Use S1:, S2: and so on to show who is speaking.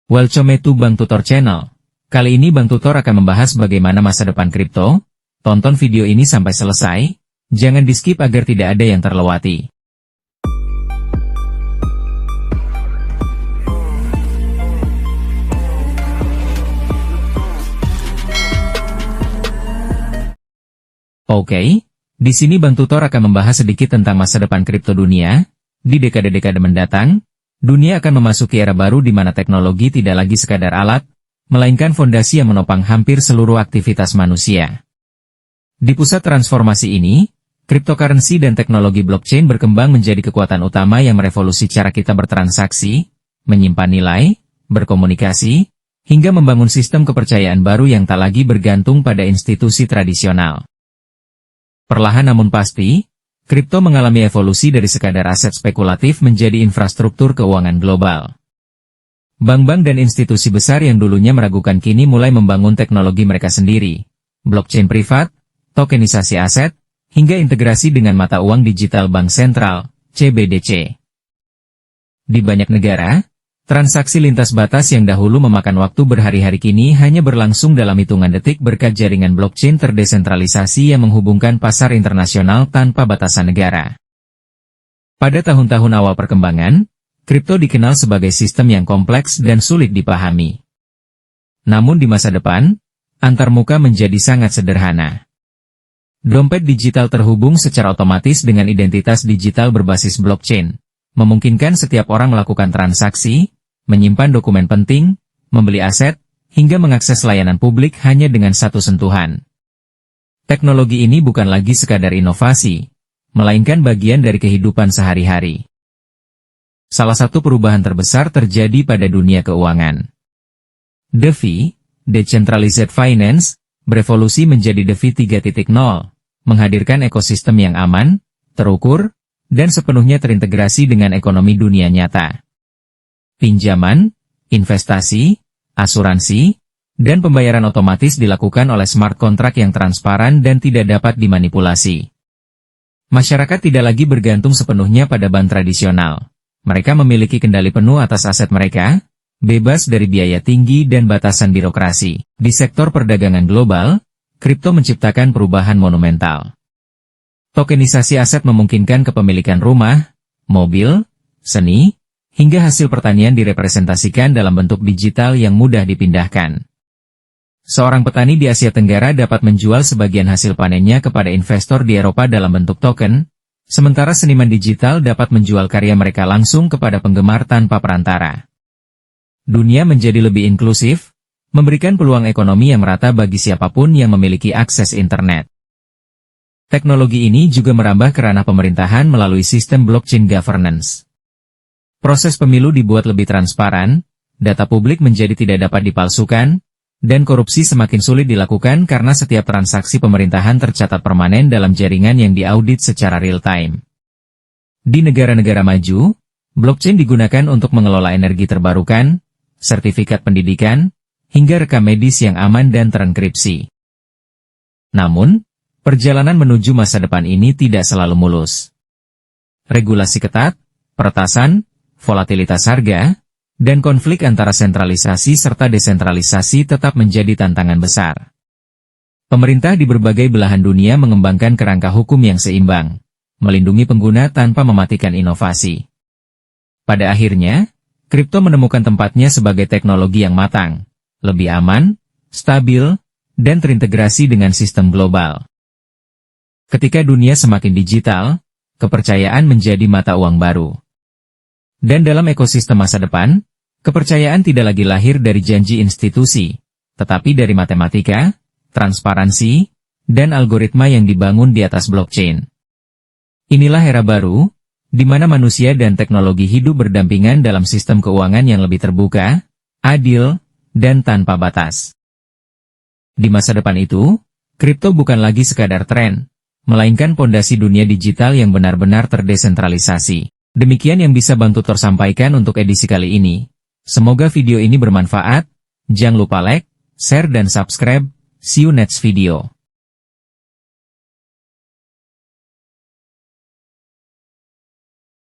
S1: Welcome to Bang Tutor Channel. Kali ini Bang Tutor akan membahas bagaimana masa depan kripto. Tonton video ini sampai selesai, jangan di-skip agar tidak ada yang terlewati. Oke, di sini Bang Tutor akan membahas sedikit tentang masa depan kripto dunia. Di dekade-dekade mendatang, dunia akan memasuki era baru di mana teknologi tidak lagi sekadar alat, melainkan fondasi yang menopang hampir seluruh aktivitas manusia. Di pusat transformasi ini, cryptocurrency dan teknologi blockchain berkembang menjadi kekuatan utama yang merevolusi cara kita bertransaksi, menyimpan nilai, berkomunikasi, hingga membangun sistem kepercayaan baru yang tak lagi bergantung pada institusi tradisional. Perlahan namun pasti, kripto mengalami evolusi dari sekadar aset spekulatif menjadi infrastruktur keuangan global. Bank-bank dan institusi besar yang dulunya meragukan kini mulai membangun teknologi mereka sendiri, blockchain privat, tokenisasi aset, hingga integrasi dengan mata uang digital bank sentral, CBDC. Di banyak negara, transaksi lintas batas yang dahulu memakan waktu berhari-hari kini hanya berlangsung dalam hitungan detik berkat jaringan blockchain terdesentralisasi yang menghubungkan pasar internasional tanpa batasan negara. Pada tahun-tahun awal perkembangan, kripto dikenal sebagai sistem yang kompleks dan sulit dipahami. Namun di masa depan, antarmuka menjadi sangat sederhana. Dompet digital terhubung secara otomatis dengan identitas digital berbasis blockchain, memungkinkan setiap orang melakukan transaksi, menyimpan dokumen penting, membeli aset, hingga mengakses layanan publik hanya dengan satu sentuhan. Teknologi ini bukan lagi sekadar inovasi, melainkan bagian dari kehidupan sehari-hari. Salah satu perubahan terbesar terjadi pada dunia keuangan. DeFi, Decentralized Finance, berevolusi menjadi DeFi 3.0, menghadirkan ekosistem yang aman, terukur, dan sepenuhnya terintegrasi dengan ekonomi dunia nyata. Pinjaman, investasi, asuransi, dan pembayaran otomatis dilakukan oleh smart contract yang transparan dan tidak dapat dimanipulasi. Masyarakat tidak lagi bergantung sepenuhnya pada bank tradisional. Mereka memiliki kendali penuh atas aset mereka, bebas dari biaya tinggi dan batasan birokrasi. Di sektor perdagangan global, kripto menciptakan perubahan monumental. Tokenisasi aset memungkinkan kepemilikan rumah, mobil, seni, hingga hasil pertanian direpresentasikan dalam bentuk digital yang mudah dipindahkan. Seorang petani di Asia Tenggara dapat menjual sebagian hasil panennya kepada investor di Eropa dalam bentuk token, sementara seniman digital dapat menjual karya mereka langsung kepada penggemar tanpa perantara. Dunia menjadi lebih inklusif, memberikan peluang ekonomi yang merata bagi siapapun yang memiliki akses internet. Teknologi ini juga merambah ke ranah pemerintahan melalui sistem blockchain governance. Proses pemilu dibuat lebih transparan, data publik menjadi tidak dapat dipalsukan, dan korupsi semakin sulit dilakukan karena setiap transaksi pemerintahan tercatat permanen dalam jaringan yang diaudit secara real-time. Di negara-negara maju, blockchain digunakan untuk mengelola energi terbarukan, sertifikat pendidikan, hingga rekam medis yang aman dan terenkripsi. Namun, perjalanan menuju masa depan ini tidak selalu mulus. Regulasi ketat, peretasan, volatilitas harga, dan konflik antara sentralisasi serta desentralisasi tetap menjadi tantangan besar. Pemerintah di berbagai belahan dunia mengembangkan kerangka hukum yang seimbang, melindungi pengguna tanpa mematikan inovasi. Pada akhirnya, kripto menemukan tempatnya sebagai teknologi yang matang, lebih aman, stabil, dan terintegrasi dengan sistem global. Ketika dunia semakin digital, kepercayaan menjadi mata uang baru. Dan dalam ekosistem masa depan, kepercayaan tidak lagi lahir dari janji institusi, tetapi dari matematika, transparansi, dan algoritma yang dibangun di atas blockchain. Inilah era baru, di mana manusia dan teknologi hidup berdampingan dalam sistem keuangan yang lebih terbuka, adil, dan tanpa batas. Di masa depan itu, kripto bukan lagi sekadar tren, melainkan pondasi dunia digital yang benar-benar terdesentralisasi. Demikian yang bisa Bang Tutor sampaikan untuk edisi kali ini. Semoga video ini bermanfaat. Jangan lupa like, share dan subscribe. See you next video.